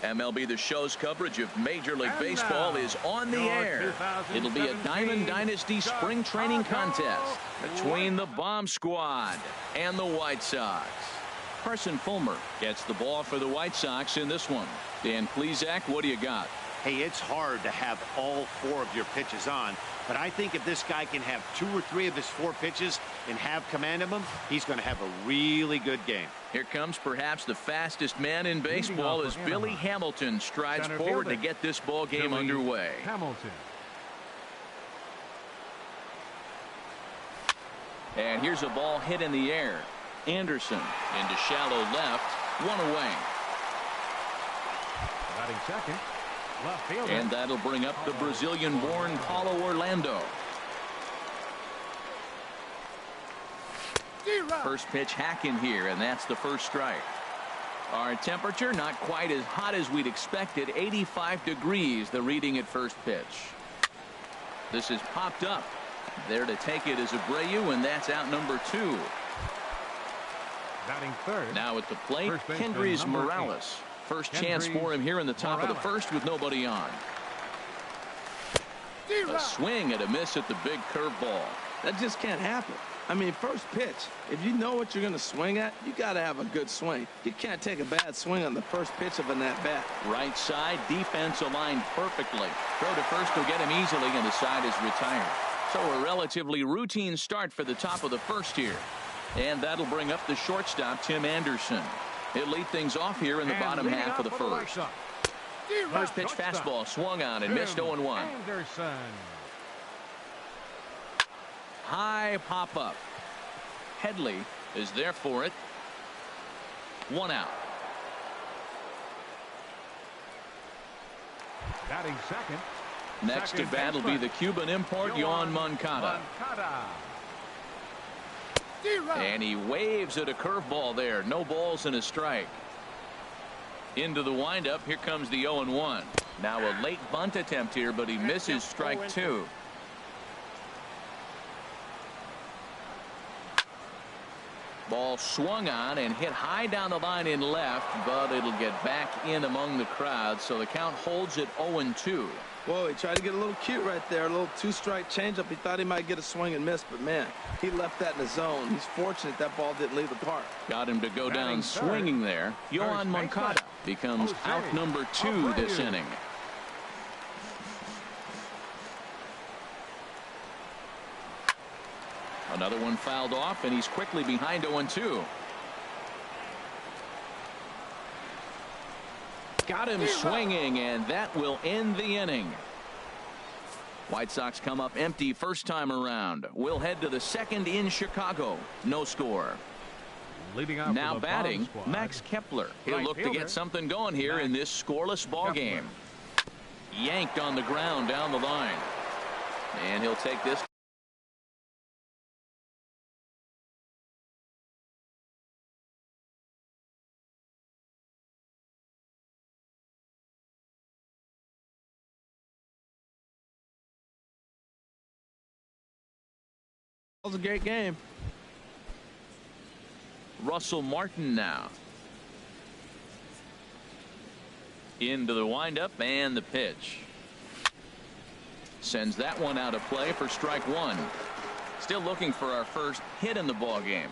MLB The Show's coverage of Major League Baseball is on the air. It'll be a Diamond Dynasty spring training contest between the Bomb Squad and the White Sox. Carson Fulmer gets the ball for the White Sox in this one. Dan Plesac, what do you got? Hey, it's hard to have all 4 of your pitches on, but I think if this guy can have 2 or 3 of his 4 pitches and have command of them, he's going to have a really good game. Here comes perhaps the fastest man in baseball as Billy Hamilton strides forward to get this ball game underway. Hamilton. And here's a ball hit in the air. Anderson into shallow left, 1 away. Batting second. Left fielder. And that'll bring up the Brazilian-born Paulo Orlando. First pitch hack in here, and that's the first strike. Our temperature not quite as hot as we'd expected. 85 degrees, the reading at first pitch. This is popped up. There to take it is Abreu, and that's out number 2. Batting third. Now at the plate, Kendrys Morales. First chance for him here in the top of the first with nobody on. A swing and a miss at the big curveball. That just can't happen. I mean, first pitch, if you know what you're going to swing at, you got to have a good swing. You can't take a bad swing on the first pitch of an at-bat. Right side, defense aligned perfectly. Throw to first will get him easily, and the side is retired. So a relatively routine start for the top of the first here. And that'll bring up the shortstop, Tim Anderson. He'll lead things off here in the bottom half of the first. First pitch fastball swung on and missed 0-1. Anderson. High pop-up. Headley is there for it. 1 out. Batting second. Next to bat will be the Cuban import, Yoan Moncada. And he waves at a curveball there. No balls and a strike. Into the windup. Here comes the 0-1. Now a late bunt attempt here, but he misses strike 2. Ball swung on and hit high down the line in left, but it'll get back in among the crowd, so the count holds at 0-2. Whoa, he tried to get a little cute right there. A little 2-strike changeup. He thought he might get a swing and miss, but man, he left that in the zone. He's fortunate that ball didn't leave the park. Got him to go down swinging there. Yoan Moncada becomes out number 2 this inning. Another one fouled off, and he's quickly behind 0-2. Got him swinging, and that will end the inning. White Sox come up empty first time around. We'll head to the second in Chicago. No score. Now batting, Max Kepler. He'll look to get something going here in this scoreless ball game. Yanked on the ground down the line. And he'll take this. That was a great game. Russell Martin now. Into the windup and the pitch. Sends that one out of play for strike 1. Still looking for our first hit in the ball game.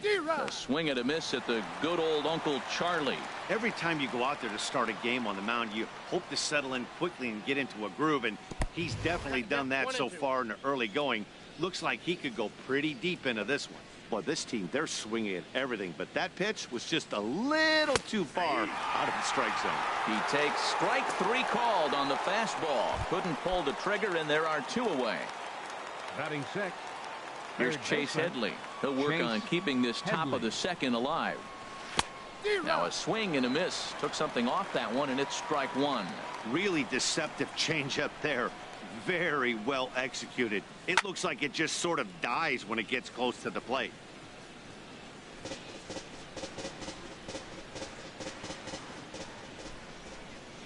A swing and a miss at the good old Uncle Charlie. Every time you go out there to start a game on the mound, you hope to settle in quickly and get into a groove, and he's definitely done that so far in the early going. Looks like he could go pretty deep into this one. Well, this team, they're swinging at everything, but that pitch was just a little too far out of the strike zone. He takes strike 3 called on the fastball. Couldn't pull the trigger, and there are 2 away. Batting 6. Here's Chase Headley. He'll work on keeping this top of the second alive. Now a swing and a miss. Took something off that one, and it's strike 1. Really deceptive changeup there. Very well executed. It looks like it just sort of dies when it gets close to the plate.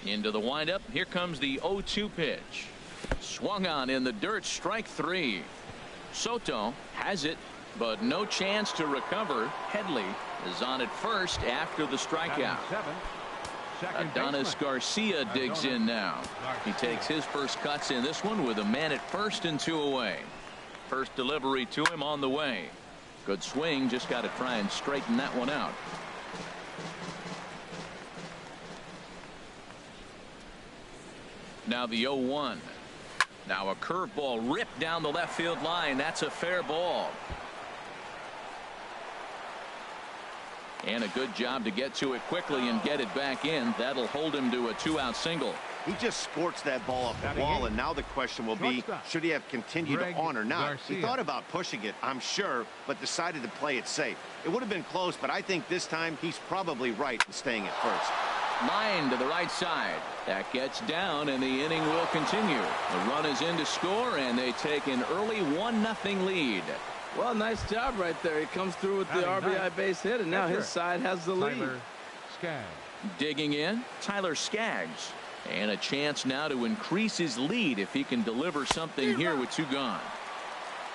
Into the windup. Here comes the 0-2 pitch. Swung on in the dirt. Strike 3. Soto has it. But no chance to recover. Headley is on at first after the strikeout. Adonis Garcia digs in now. He takes his first cuts in this one with a man at first and 2 away. First delivery to him on the way. Good swing, just got to try and straighten that one out. Now the 0-1. Now a curveball ripped down the left field line. That's a fair ball. And a good job to get to it quickly and get it back in. That'll hold him to a 2-out single. He just squirts that ball up the wall, and now the question will be, should he have continued on or not? He thought about pushing it, I'm sure, but decided to play it safe. It would have been close, but I think this time he's probably right in staying at first. Line to the right side. That gets down, and the inning will continue. The run is in to score, and they take an early 1-0 lead. Well, nice job right there. He comes through with the RBI base hit, and now his side has the lead. Digging in, Tyler Skaggs. And a chance now to increase his lead if he can deliver something here with 2 gone.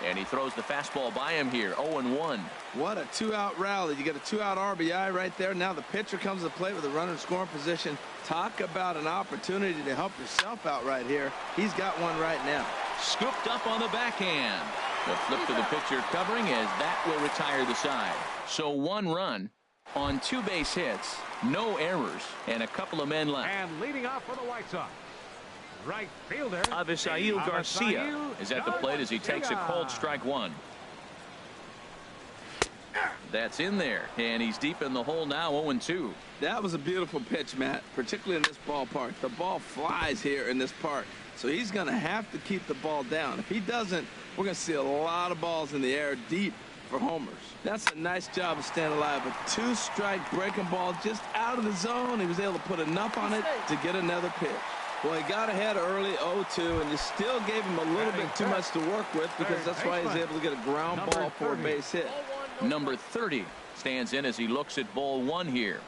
And he throws the fastball by him here. 0-1. What a 2-out rally. You get a 2-out RBI right there. Now the pitcher comes to the plate with a runner in scoring position. Talk about an opportunity to help yourself out right here. He's got one right now. Scooped up on the backhand. The flip to the pitcher covering as that will retire the side. So 1 run on 2 base hits, no errors, and a couple of men left. And leading off for the White Sox, right fielder Avisail Garcia is at the plate as he takes a called strike 1. That's in there, and he's deep in the hole now. 0-2. That was a beautiful pitch, Matt, particularly in this ballpark. The ball flies here in this park, so he's going to have to keep the ball down. If he doesn't, we're going to see a lot of balls in the air deep for homers. That's a nice job of staying alive. A 2-strike breaking ball just out of the zone. He was able to put enough on it to get another pitch. Well, he got ahead early 0-2, and you still gave him a little bit too much to work with because that's why he's able to get a ground ball for a base hit. Number 30 stands in as he looks at ball 1 here.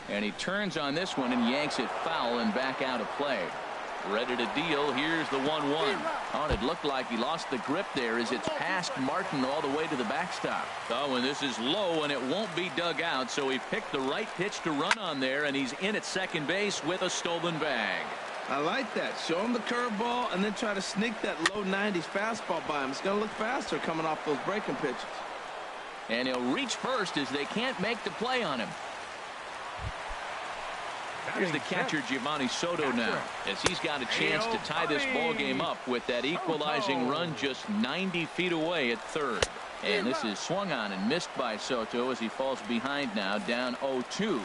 And he turns on this one and yanks it foul and back out of play. Ready to deal. Here's the 1-1. Oh, it looked like he lost the grip there as it's past Martin all the way to the backstop. Oh, and this is low, and it won't be dug out, so he picked the right pitch to run on there, and he's in at second base with a stolen bag. I like that. Show him the curveball and then try to sneak that low 90s fastball by him. It's going to look faster coming off those breaking pitches. And he'll reach first as they can't make the play on him. Here's the catcher, Giovanni Soto, now, as he's got a chance to tie this ball game up with that equalizing run just 90 feet away at third. And this is swung on and missed by Soto as he falls behind now, down 0-2.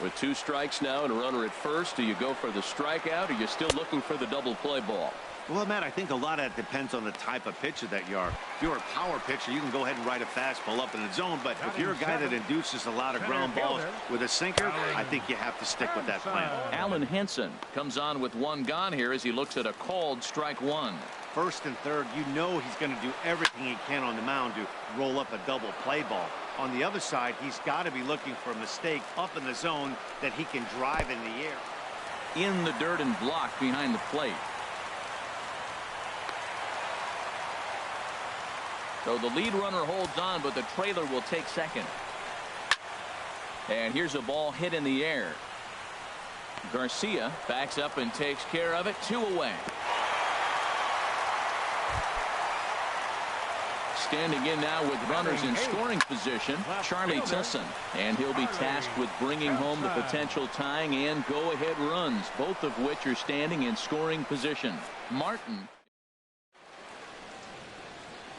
With 2 strikes now and a runner at first, do you go for the strikeout or are you still looking for the double play ball? Well, Matt, I think a lot of that depends on the type of pitcher that you are. If you're a power pitcher, you can go ahead and ride a fastball up in the zone. But if you're a guy that induces a lot of ground balls with a sinker, I think you have to stick with that plan. Alan Henson comes on with 1 gone here as he looks at a called strike 1. First and third, you know he's going to do everything he can on the mound to roll up a double play ball. On the other side, he's got to be looking for a mistake up in the zone that he can drive in the air. In the dirt and blocked behind the plate. So the lead runner holds on, but the trailer will take second. And here's a ball hit in the air. Garcia backs up and takes care of it. 2 away. Standing in now with runners in scoring position, Charlie Tussin. And he'll be tasked with bringing home the potential tying and go-ahead runs, both of which are standing in scoring position. Martin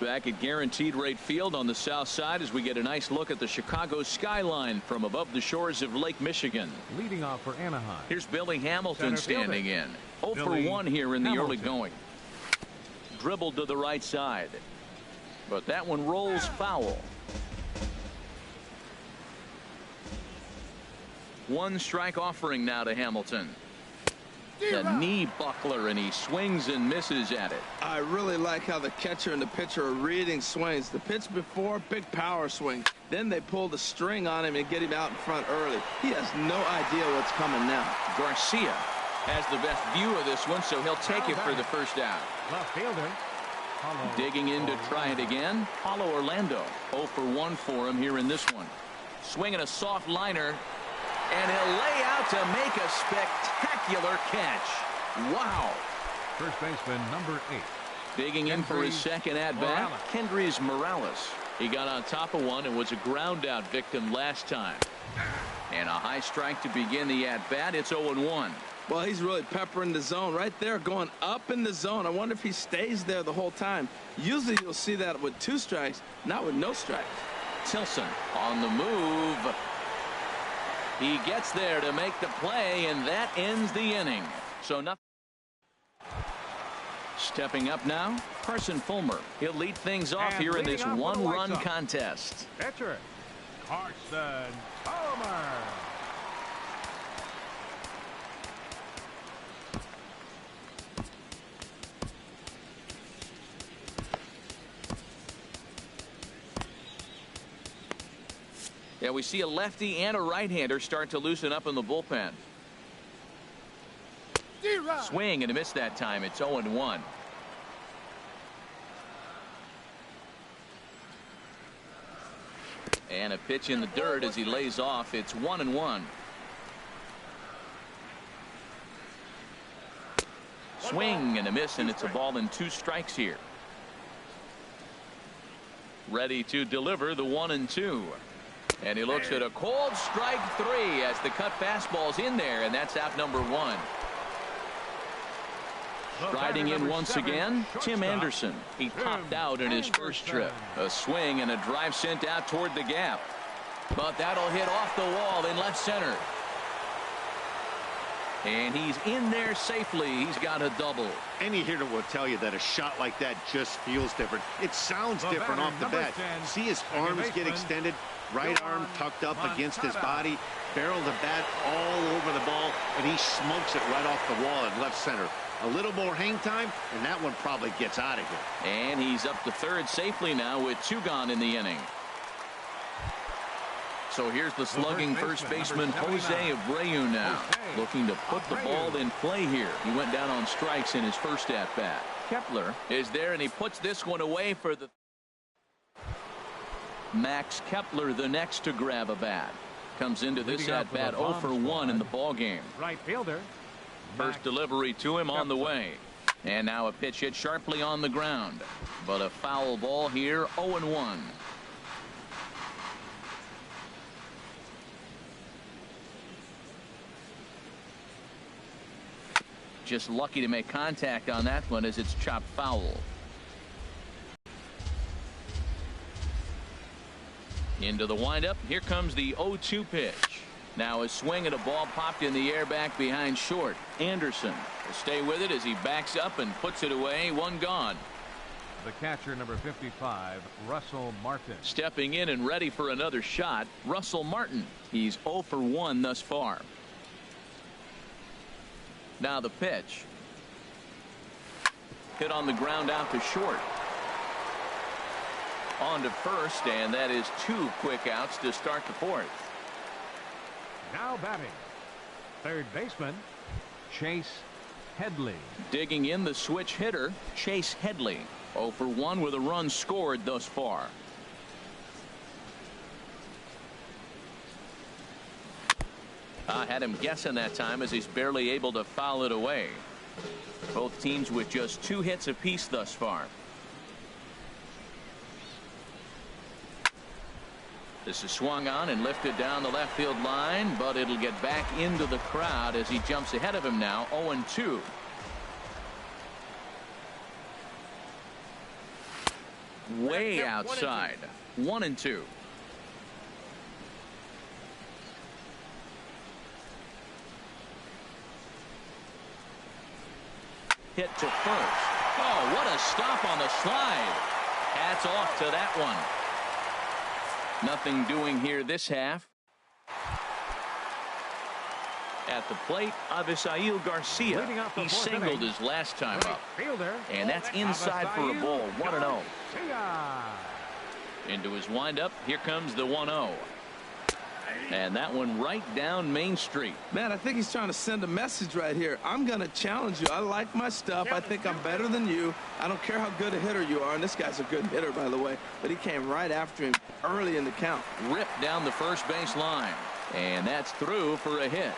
back at Guaranteed Rate Field on the south side as we get a nice look at the Chicago skyline from above the shores of Lake Michigan. Leading off for Anaheim. Here's Billy Hamilton standing in. 0 for 1 here in the early going. Dribbled to the right side. But that one rolls foul. 1 strike offering now to Hamilton. The knee buckler, and he swings and misses at it. I really like how the catcher and the pitcher are reading swings. The pitch before, big power swing. Then they pull the string on him and get him out in front early. He has no idea what's coming now. Garcia has the best view of this one, so he'll take it for the first out. Left fielder. Digging in to try it again. Paulo Orlando 0 for 1 for him here in this one. Swinging a soft liner. And he'll lay out to make a spectacular catch. Wow. First baseman number 8. Digging in for his second at-bat, Kendrys Morales. He got on top of one and was a ground-out victim last time. And a high strike to begin the at-bat. It's 0-1. Well, he's really peppering the zone right there, going up in the zone. I wonder if he stays there the whole time. Usually you'll see that with 2 strikes, not with no strikes. Tilson on the move. He gets there to make the play, and that ends the inning. So nothing. Stepping up now, Carson Fulmer. He'll lead things off here in this one-run contest. Pitcher, Carson Fulmer. Yeah, we see a lefty and a right-hander start to loosen up in the bullpen. Swing and a miss that time. It's 0-1. And a pitch in the dirt as he lays off. It's 1-1. Swing and a miss, and it's a ball and 2 strikes here. Ready to deliver the 1-2. And he looks at a cold strike 3 as the cut fastball's in there, and that's out number 1. Striding in once again, Tim Anderson. He topped out in his first trip. A swing and a drive sent out toward the gap. But that'll hit off the wall in left center. And he's in there safely. He's got a double. Any hitter will tell you that a shot like that just feels different. It sounds different off the bat. See his arms get extended. Right arm tucked up against his body. Barrel the bat all over the ball. And he smokes it right off the wall in left center. A little more hang time, and that one probably gets out of here. And he's up to third safely now with 2 gone in the inning. So here's the slugging first baseman Jose Abreu now, looking to put the ball in play here. He went down on strikes in his first at-bat. Kepler is there, and he puts this one away for the Max Kepler, the next to grab a bat. Comes into this at-bat 0 for 1 in the ball game. Right fielder. First delivery to him on the way. And now a pitch hit sharply on the ground. But a foul ball here, 0-1. Just lucky to make contact on that one as it's chopped foul. Into the windup. Here comes the 0-2 pitch. Now a swing and a ball popped in the air back behind short. Anderson will stay with it as he backs up and puts it away. 1 gone. The catcher, number 55, Russell Martin. Stepping in and ready for another shot, Russell Martin. He's 0 for 1 thus far. Now the pitch. Hit on the ground out to short. On to first, and that is 2 quick outs to start the 4th. Now batting, third baseman, Chase Headley. Digging in the switch hitter, Chase Headley. 0 for 1 with a run scored thus far. I had him guessing that time as he's barely able to foul it away. Both teams with just 2 hits apiece thus far. This is swung on and lifted down the left field line, but it'll get back into the crowd as he jumps ahead of him now. 0-2. Way outside. 1-2. Hit to first. Oh, what a stop on the slide. Hats off to that one. Nothing doing here this half. At the plate, Avisail Garcia. He singled his last time up. And that's inside for a ball. 1-0. Into his windup. Here comes the 1-0. And that one right down Main Street. Man, I think he's trying to send a message right here. I'm going to challenge you. I like my stuff. I think I'm better than you. I don't care how good a hitter you are. And this guy's a good hitter, by the way. But he came right after him early in the count. Ripped down the first base line. And that's through for a hit.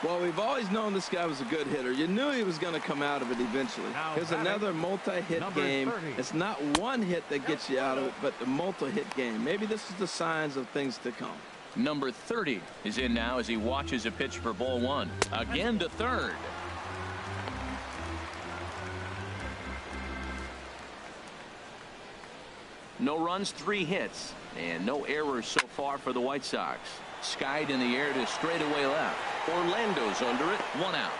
Well, we've always known this guy was a good hitter. You knew he was going to come out of it eventually. Here's another multi-hit game. 30. It's not one hit that gets you out of it, but the multi-hit game. Maybe this is the signs of things to come. Number 30 is in now as he watches a pitch for ball one. Again to third. No runs, 3 hits, and no errors so far for the White Sox. Skied in the air to straightaway left. Orlando's under it, 1 out.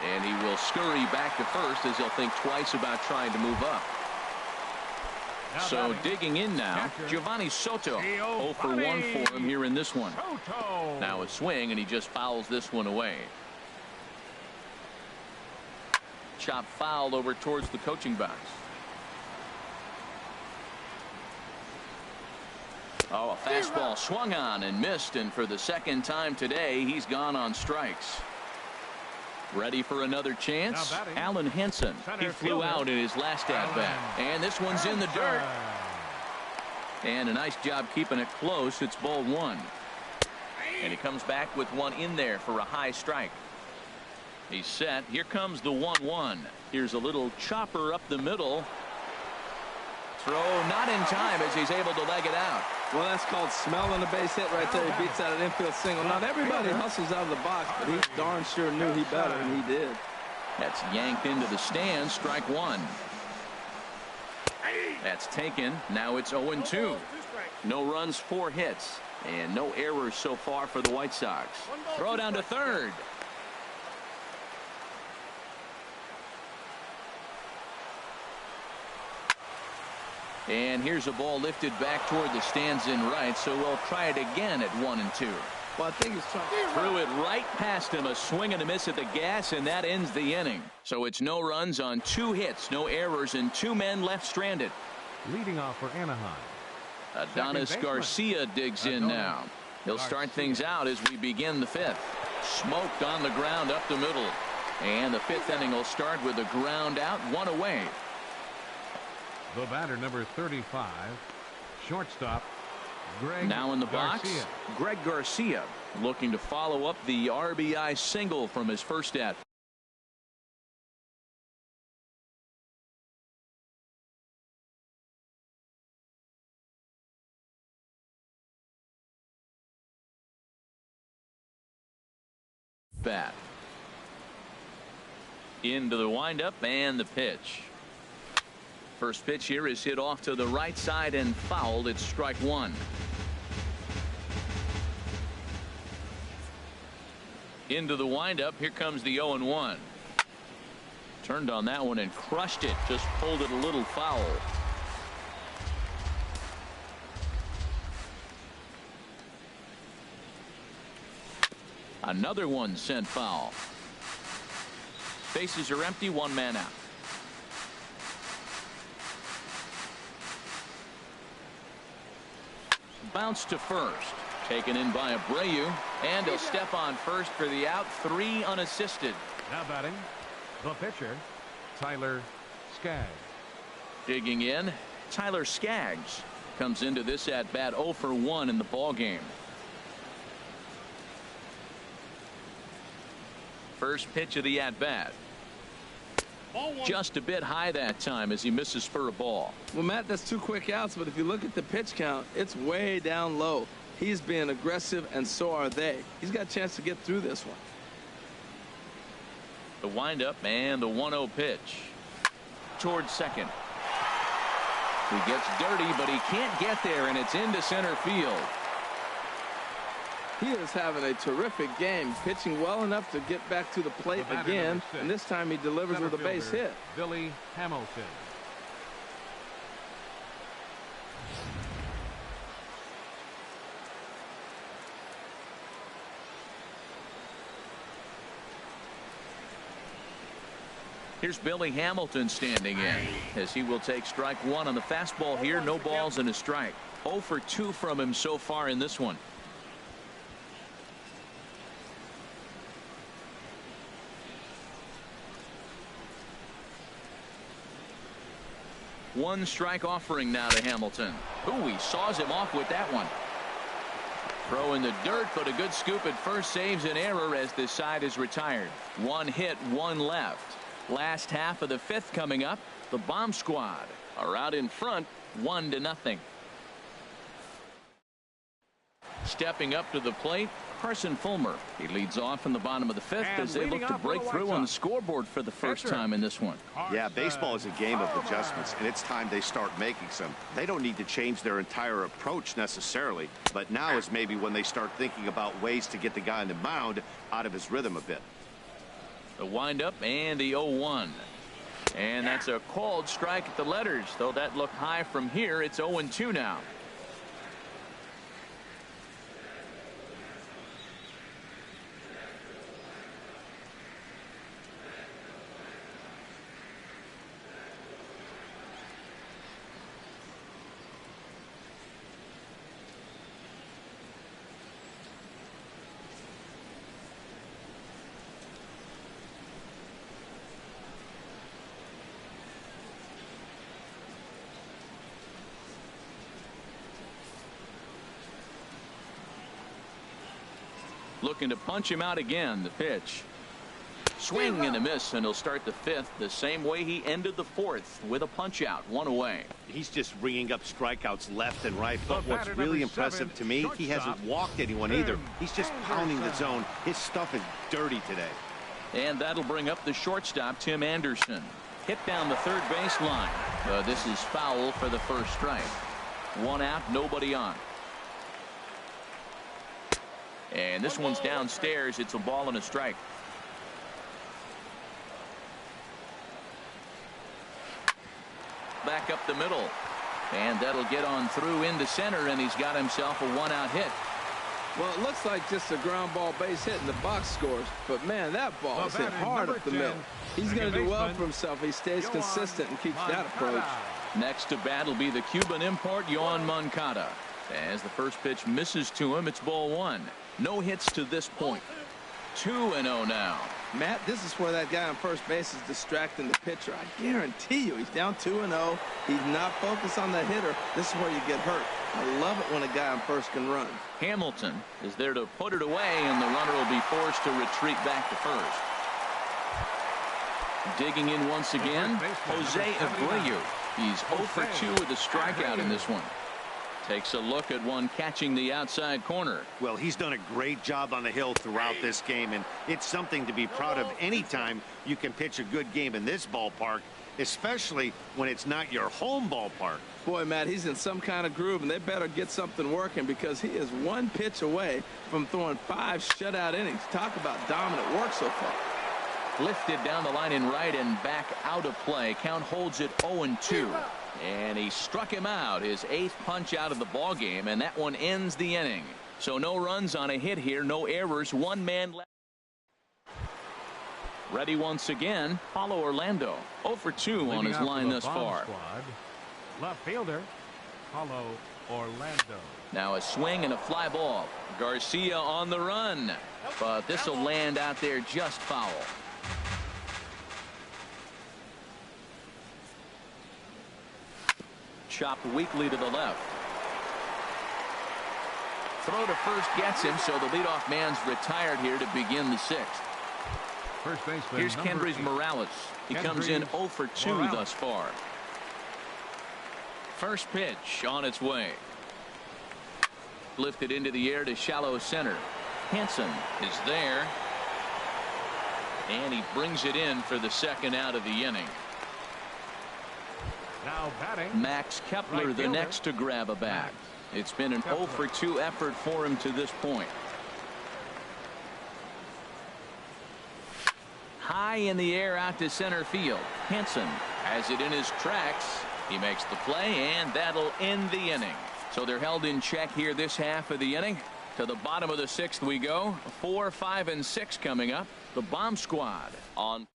And he will scurry back to first as he'll think twice about trying to move up. So digging in now, Giovanni Soto. 0 for 1 for him here in this one. Now a swing, and he just fouls this one away. Chop foul over towards the coaching box. Oh, a fastball swung on and missed, and for the second time today, he's gone on strikes. Ready for another chance? Alan Henson. He flew out in his last at-bat, and this one's in the dirt. And a nice job keeping it close. It's ball one. And he comes back with one in there for a high strike. He's set. Here comes the 1-1. Here's a little chopper up the middle. Throw not in time as he's able to leg it out. Well, that's called smelling a base hit right there. He beats out an infield single. Not everybody hustles out of the box, but he darn sure knew he better, and he did. That's yanked into the stands. Strike one. That's taken. Now it's 0-2. No runs, 4 hits, and no errors so far for the White Sox. Throw down to third. And here's a ball lifted back toward the stands in right, so we'll try it again at 1-2. Well, I think he's trying. Threw it right past him, a swing and a miss at the gas, and that ends the inning. So it's no runs on 2 hits, no errors, and 2 men left stranded. Leading off for Anaheim, Adonis Garcia digs in now. He'll start things out as we begin the 5th. Smoked on the ground up the middle. And the 5th inning will start with a ground out, 1 away. the batter, number 35, shortstop Greg now in the Garcia. box, Greg Garcia, looking to follow up the RBI single from his first at. Bat. Into the windup and the pitch. First pitch here is hit off to the right side and fouled. It's strike one. Into the windup. Here comes the 0-1. Turned on that one and crushed it. Just pulled it a little foul. Another one sent foul. Bases are empty. 1 man out. Bounce to first. Taken in by Abreu. And he'll step on first for the out. 3 unassisted. Now batting, the pitcher, Tyler Skaggs. Digging in, Tyler Skaggs comes into this at bat 0 for 1 in the ball game. First pitch of the at bat. Just a bit high that time as he misses for a ball. Well, Matt, that's 2 quick outs, but if you look at the pitch count, it's way down low. He's being aggressive, and so are they. He's got a chance to get through this one. The windup and the 1-0 pitch towards second. He gets dirty, but he can't get there, and it's into center field. He is having a terrific game, pitching well enough to get back to the plate The batter, again, number 6, and this time he delivers with a base center hit. fielder, Billy Hamilton. Here's Billy Hamilton standing in as he will take strike one on the fastball here. No balls and a strike. 0 for 2 from him so far in this one. One strike offering now to Hamilton. Ooh, he saws him off with that one. Throw in the dirt, but a good scoop at first saves an error as this side is retired. One hit, one left. Last half of the fifth coming up. The Bomb Squad are out in front 1-0. Stepping up to the plate, Carson Fulmer. He leads off in the bottom of the fifth as they look to break through on the scoreboard for the first time in this one. Yeah, baseball is a game of adjustments, and it's time they start making some. They don't need to change their entire approach necessarily, but now is maybe when they start thinking about ways to get the guy on the mound out of his rhythm a bit. The windup and the 0-1. And that's a called strike at the letters, though that looked high from here. It's 0-2 now. Looking to punch him out again. The pitch. Swing and a miss, and he'll start the fifth the same way he ended the fourth, with a punch out, one away. He's just ringing up strikeouts left and right, but what's really impressive to me, he hasn't walked anyone either. He's just pounding the zone. His stuff is dirty today. And that'll bring up the shortstop, Tim Anderson. Hit down the third base line. This is foul for the first strike. One out, nobody on. And this one's downstairs. It's a ball and a strike. Back up the middle. And that'll get on through into center, and he's got himself a one-out hit. Well, it looks like just a ground ball base hit in the box scores, but man, that ball is hit hard up the middle. He's going to do well for himself. He stays consistent and keeps that approach. Next to bat will be the Cuban import, Yoan Moncada. As the first pitch misses to him, it's ball one. No hits to this point. 2-0 now. Matt, this is where that guy on first base is distracting the pitcher. I guarantee you he's down 2-0. He's not focused on the hitter. This is where you get hurt. I love it when a guy on first can run. Hamilton is there to put it away, and the runner will be forced to retreat back to first. Digging in once again, Jose Abreu. He's 0 for 2 with a strikeout in this one. Takes a look at one catching the outside corner. Well, he's done a great job on the hill throughout this game, and it's something to be proud of anytime you can pitch a good game in this ballpark, especially when it's not your home ballpark. Boy, Matt, he's in some kind of groove, and they better get something working because he is one pitch away from throwing 5 shutout innings. Talk about dominant work so far. Lifted down the line in right and back out of play. Count holds it 0-2. And he struck him out, his 8th punch out of the ball game, and that one ends the inning. So no runs on a hit here, no errors, one man left. Ready once again, Paulo Orlando. 0 for 2 on his line thus far. Left fielder, Paulo Orlando. Now a swing and a fly ball. Garcia on the run, but this will land out there just foul. Chopped weakly to the left. Throw to first gets him, so the leadoff man's retired here to begin the 6th. First baseman. Here's Kendrys Morales. He comes in 0 for 2 thus far. First pitch on its way. Lifted into the air to shallow center. Hanson is there. And he brings it in for the 2nd out of the inning. Now batting, Max Kepler, right the next to grab a bat. It's been an 0 for 2 effort for him to this point. High in the air out to center field. Hanson has it in his tracks. He makes the play, and that'll end the inning. So they're held in check here this half of the inning. To the bottom of the 6th we go. 4, 5, and 6 coming up. The Bomb Squad on.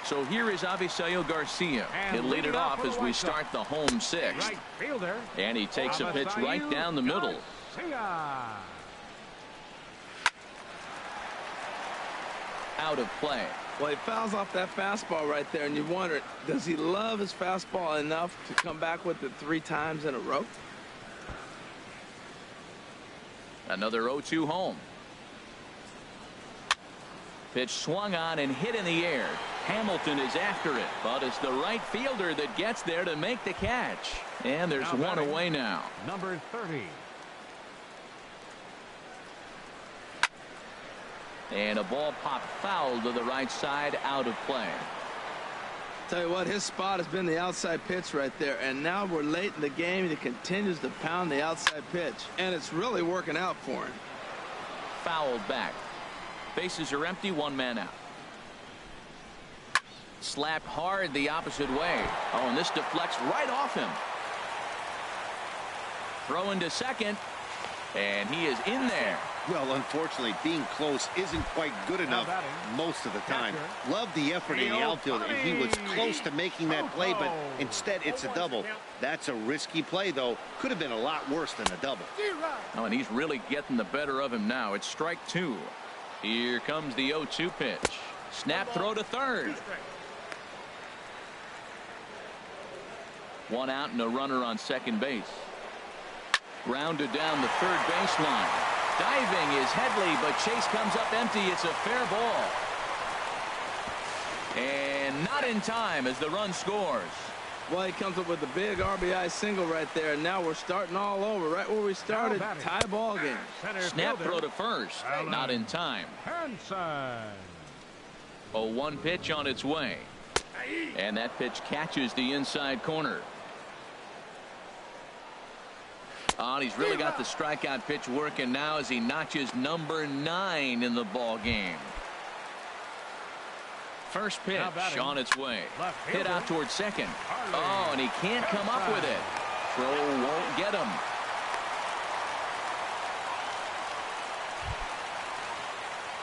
So here is Avisail Garcia. He'll lead it off as we start the home sixth. Right fielder. And he takes a pitch right down the middle. Garcia. Out of play. Well, he fouls off that fastball right there, and you wonder, does he love his fastball enough to come back with it 3 times in a row? Another 0-2 home. Pitch swung on and hit in the air. Hamilton is after it, but it's the right fielder that gets there to make the catch. And there's one away now. Number 30. And a ball popped foul to the right side, out of play. Tell you what, his spot has been the outside pitch right there, and now we're late in the game and he continues to pound the outside pitch, and it's really working out for him. Fouled back. Bases are empty, 1 man out. Slapped hard the opposite way. Oh, and this deflects right off him. Throw into second, and he is in there. Well, unfortunately, being close isn't quite good enough most of the time. Love the effort in the outfield, and he was close to making that play, but instead it's a double. That's a risky play, though. Could have been a lot worse than a double. Oh, and he's really getting the better of him now. It's strike 2. Here comes the 0-2 pitch. Snap throw to third. 1 out and a runner on second base. Grounded down the third baseline. Diving is Headley, but Chase comes up empty. It's a fair ball. And not in time as the run scores. Well, he comes up with a big RBI single right there, and now we're starting all over right where we started. Tie ball game. Snap throw to first. Not in time. Hanson. 0-1 pitch on its way. And that pitch catches the inside corner. Oh, and he's really got the strikeout pitch working now as he notches number 9 in the ball game. First pitch on its way. Hit out towards second. Oh, and he can't come up with it. Throw won't get him.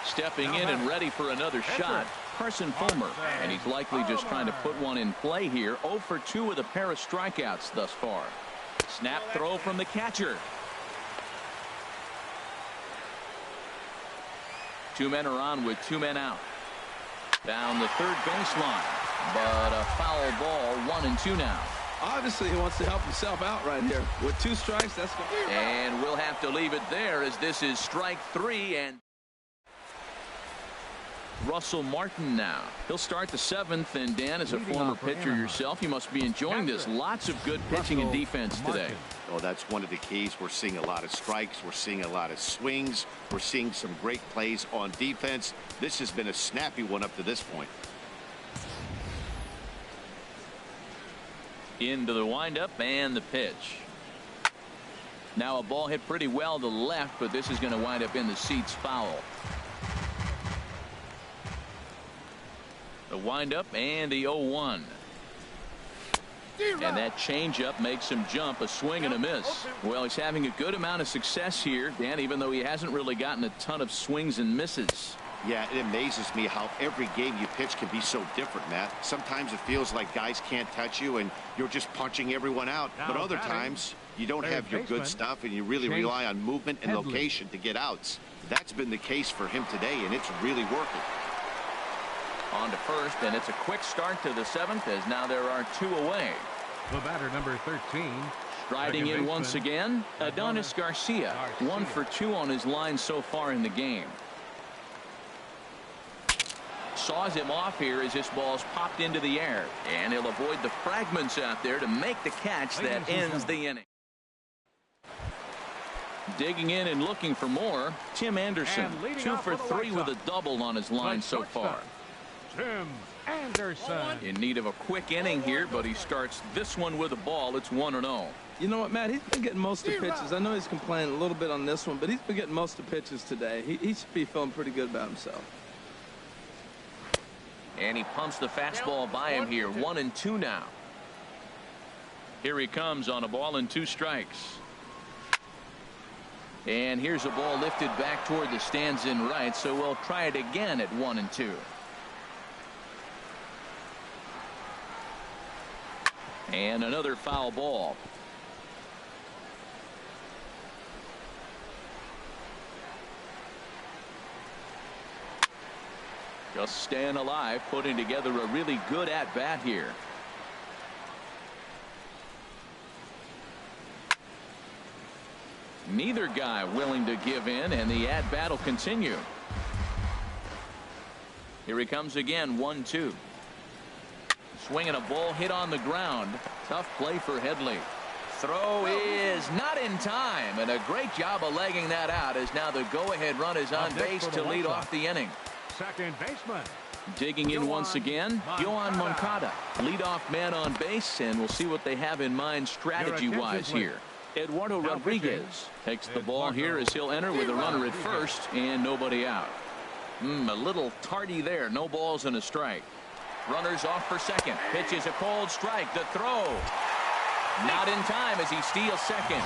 Stepping in and ready for another shot, Carson Fulmer. And he's likely just trying to put one in play here. 0 for 2 with a pair of strikeouts thus far. Snap throw from the catcher. 2 men are on with 2 men out. Down the third baseline, but a foul ball. 1-2 now. Obviously, he wants to help himself out right here. With 2 strikes, that's good. And we'll have to leave it there as this is strike 3. And Russell Martin now. He'll start the 7th, and Dan, as a former pitcher yourself, you must be enjoying this. Lots of good pitching and defense today. Oh, that's one of the keys. We're seeing a lot of strikes. We're seeing a lot of swings. We're seeing some great plays on defense. This has been a snappy one up to this point. Into the windup and the pitch. Now a ball hit pretty well to left, but this is going to wind up in the seats foul. The windup and the 0-1. And that changeup makes him jump. A swing and a miss. Well, he's having a good amount of success here, Dan, even though he hasn't really gotten a ton of swings and misses. Yeah, it amazes me how every game you pitch can be so different, Matt. Sometimes it feels like guys can't touch you and you're just punching everyone out. But other times you don't have your good stuff and you really rely on movement and location to get outs. That's been the case for him today, and it's really working. On to first, and it's a quick start to the 7th as now there are 2 away. The batter, number 13. Striding in once again, Adonis Garcia. 1 for 2 on his line so far in the game. Saws him off here as this ball's popped into the air, and he'll avoid the fragments out there to make the catch that ends the inning. Digging in and looking for more, Tim Anderson. 2 for 3 with a double on his line so far. Tim Anderson. In need of a quick inning here, but he starts this one with a ball. It's 1-0. You know what, Matt? He's been getting most of the pitches. I know he's complaining a little bit on this one, but he's been getting most of the pitches today. He should be feeling pretty good about himself. And he pumps the fastball by him here. 1-2 now. Here he comes on a ball and 2 strikes. And here's a ball lifted back toward the stands in right, so we'll try it again at 1-2. And another foul ball. Just staying alive, putting together a really good at-bat here. Neither guy willing to give in, and the at-bat will continue. Here he comes again, 1-2. Swinging a ball hit on the ground. Tough play for Headley. Throw is not in time, and a great job of legging that out, as now the go-ahead run is on base to lead off the inning. Second baseman. Digging in once again, Yohan Moncada, leadoff man on base, and we'll see what they have in mind strategy-wise here. Eduardo Rodriguez takes the ball here as he'll enter with a runner at first and nobody out. A little tardy there. No balls and a strike. Runners off for second. Pitch is a cold strike. The throw. Not in time as he steals second.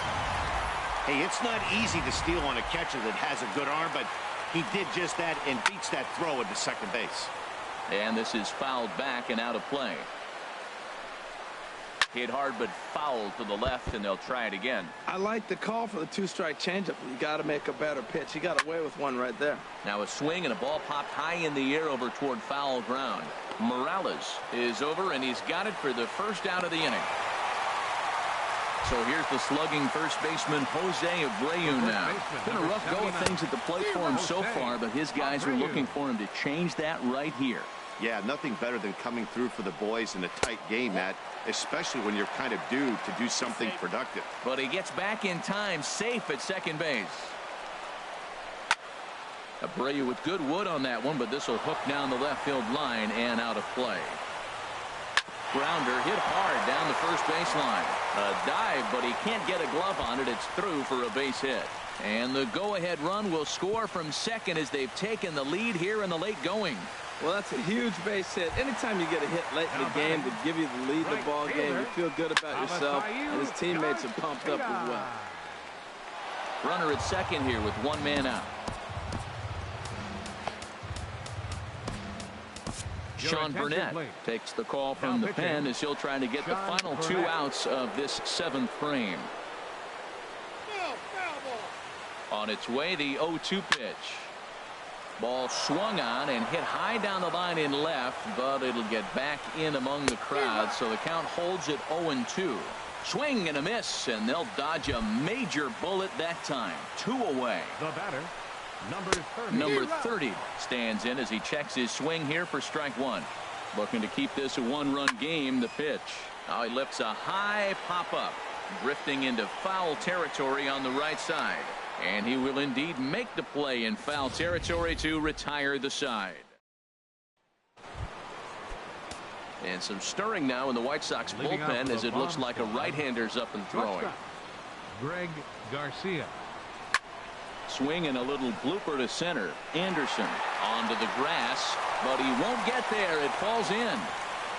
Hey, it's not easy to steal on a catcher that has a good arm, but he did just that and beats that throw into second base. And this is fouled back and out of play. Hit hard but fouled to the left, and they'll try it again. I like the call for the two-strike changeup. You got to make a better pitch. He got away with one right there. Now a swing and a ball popped high in the air over toward foul ground. Morales is over, and he's got it for the first out of the inning. So here's the slugging first baseman Jose Abreu now. Been a rough go of things at the plate for him so far, but his guys are looking for him to change that right here. Yeah, nothing better than coming through for the boys in a tight game, Matt, especially when you're kind of due to do something productive. But he gets back in time, safe at second base. Abreu with good wood on that one, but this will hook down the left field line and out of play. Grounder hit hard down the first baseline. A dive, but he can't get a glove on it. It's through for a base hit. And the go-ahead run will score from second as they've taken the lead here in the late going. Well, that's a huge base hit. Anytime you get a hit late in the game to give you the lead in the ball game, you feel good about yourself, and his teammates are pumped up as well. Runner at second here with one man out. Sean Burnett takes the call from the pen as he'll try to get the final 2 outs of this 7th frame. On its way, the 0-2 pitch. Ball swung on and hit high down the line in left, but it'll get back in among the crowd, so the count holds at 0-2. Swing and a miss, and they'll dodge a major bullet that time. 2 away. The batter, number 30 stands in as he checks his swing here for strike one. Looking to keep this a one-run game. The pitch. Now he lifts a high pop-up, drifting into foul territory on the right side. And he will indeed make the play in foul territory to retire the side. And some stirring now in the White Sox bullpen as it looks like a right-hander's up and throwing. Greg Garcia. Swing and a little blooper to center. Anderson onto the grass, but he won't get there. It falls in.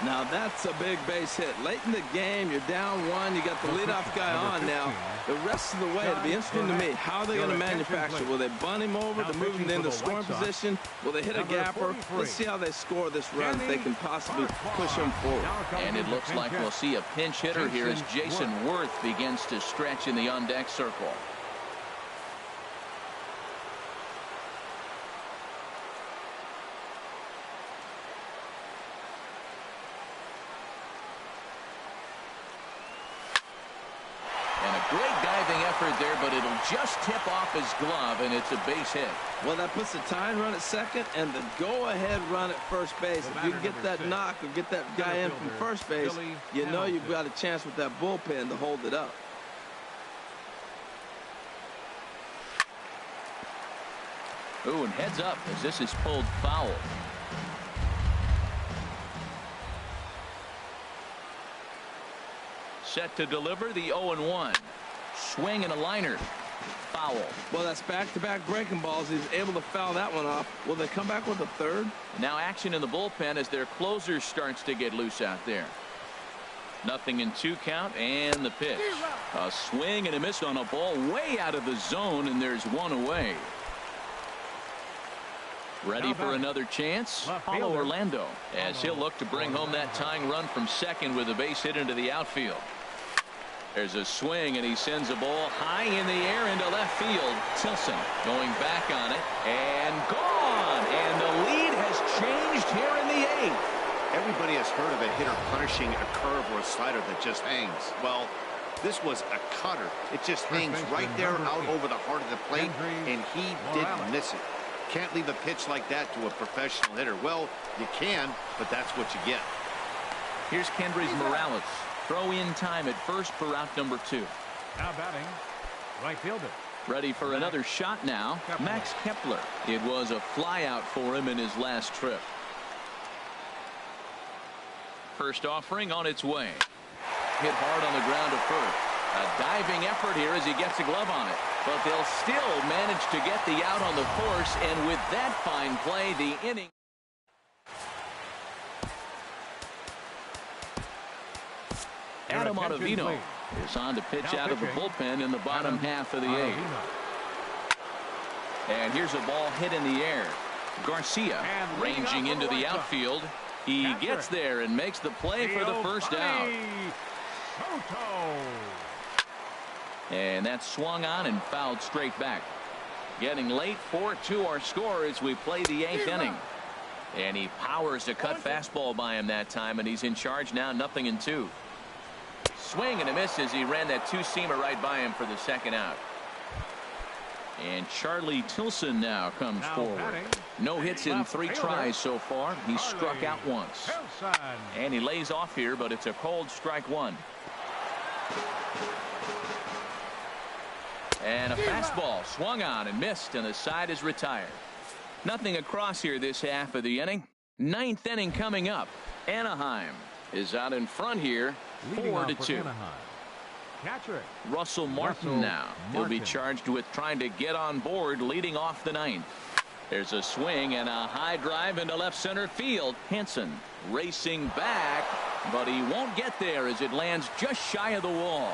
Now that's a big base hit. Late in the game, you're down 1. You got the leadoff guy on now. The rest of the way, it'll be interesting to me. How are they going to manufacture? Will they bunt him over to move him into scoring position? Will they hit a gapper? Let's see how they score this run if they can possibly push him forward. And it looks like we'll see a pinch hitter here as Jason Worth begins to stretch in the on-deck circle. Great diving effort there, but it'll just tip off his glove, and it's a base hit. Well, that puts the tying run at second and the go-ahead run at first base. If you can get that knock or get that guy in from first base, you know you've got a chance with that bullpen to hold it up. Ooh, and heads up as this is pulled foul. Set to deliver the 0-1. Swing and a liner. Foul. Well, that's back-to-back breaking balls. He's able to foul that one off. Will they come back with a third? Now action in the bullpen as their closer starts to get loose out there. Nothing in 2 count, and the pitch. A swing and a miss on a ball way out of the zone, and there's 1 away. Ready for another chance? Paulo Orlando, as he'll look to bring home that tying run from second with a base hit into the outfield. There's a swing, and he sends a ball high in the air into left field. Tilson going back on it, and gone. And the lead has changed here in the eighth. Everybody has heard of a hitter punishing a curve or a slider that just hangs. Well, this was a cutter. It just hangs right there out over the heart of the plate, and he didn't miss it. Can't leave a pitch like that to a professional hitter. Well, you can, but that's what you get. Here's Kendrys Morales. Throw in time at first for route number 2. Now batting, right fielder. Ready for another shot now. Max Kepler. It was a flyout for him in his last trip. First offering on its way. Hit hard on the ground to first. A diving effort here as he gets a glove on it. But they'll still manage to get the out on the course, and with that fine play, the inning. Adam Ottavino is on to pitch out of the bullpen in the bottom half of the eighth. And here's a ball hit in the air. Garcia ranging into the outfield. He gets there and makes the play for the first out. And that's swung on and fouled straight back. Getting late, 4-2 our score as we play the eighth inning. And he powers a cut fastball by him that time, and he's in charge now, 0-2. Swing and a miss as he ran that two-seamer right by him for the second out. And Charlie Tilson now comes forward. No hits in 3 tries so far. He's struck out once. And he lays off here, but it's a cold strike 1. And a fastball swung on and missed, and the side is retired. Nothing across here this half of the inning. 9th inning coming up. Anaheim is out in front here, 4-2. Russell Martin now. He'll be charged with trying to get on board leading off the 9th. There's a swing and a high drive into left center field. Hanson racing back, but he won't get there as it lands just shy of the wall.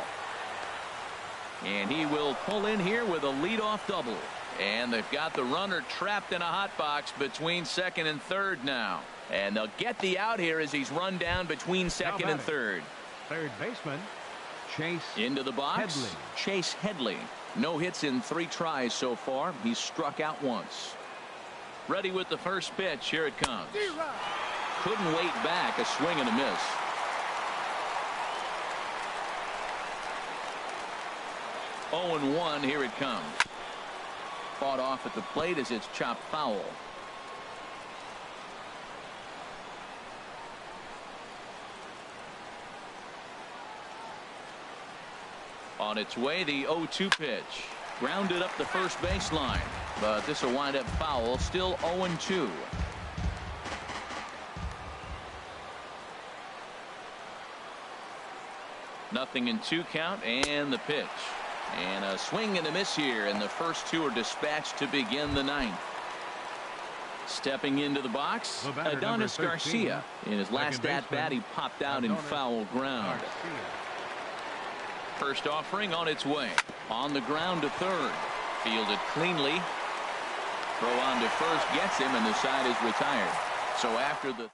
And he will pull in here with a leadoff double. And they've got the runner trapped in a hot box between second and third now. And they'll get the out here as he's run down between second and third. Third baseman, Chase into the box. Headley. Chase Headley. No hits in 3 tries so far. He's struck out once. Ready with the first pitch. Here it comes. Couldn't wait back. A swing and a miss. Oh, 0-1. Here it comes. Fought off at the plate as it's chopped foul. On its way, the 0-2 pitch. Grounded up the first baseline, but this will wind up foul. Still 0-2. Nothing in 2 count, and the pitch. And a swing and a miss here, and the first 2 are dispatched to begin the 9th. Stepping into the box, Adonis Garcia. In his last at-bat, he popped out in foul ground. First offering on its way. On the ground to third. Fielded cleanly. Throw on to first gets him, and the side is retired. So after the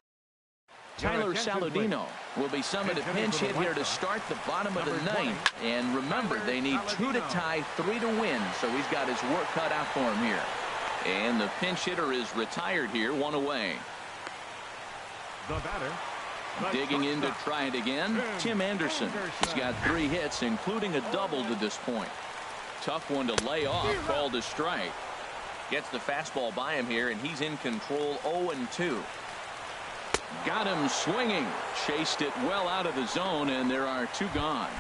Tyler Saladino will be summoned a pinch hit here to start the bottom of the 9th. And remember, they need 2 to tie, 3 to win. So he's got his work cut out for him here. And the pinch hitter is retired here, 1 away. The batter. Digging in to try it again, Tim Anderson. He's got 3 hits, including a double to this point. Tough one to lay off, called a strike. Gets the fastball by him here, and he's in control, 0-2. Got him swinging. Chased it well out of the zone, and there are 2 gone.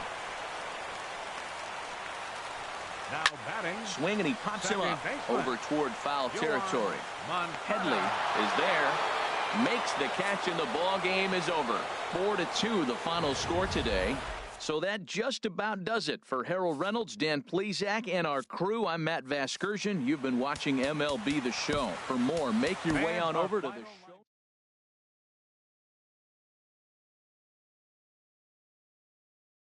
Now batting. Swing, and he pops him up over toward foul territory. Headley is there. Makes the catch, and the ball game is over. 4-2 the final score today. So that just about does it for Harold Reynolds, Dan Plesac, and our crew. I'm Matt Vasgersian. You've been watching MLB The Show. For more, make your way on over to the show.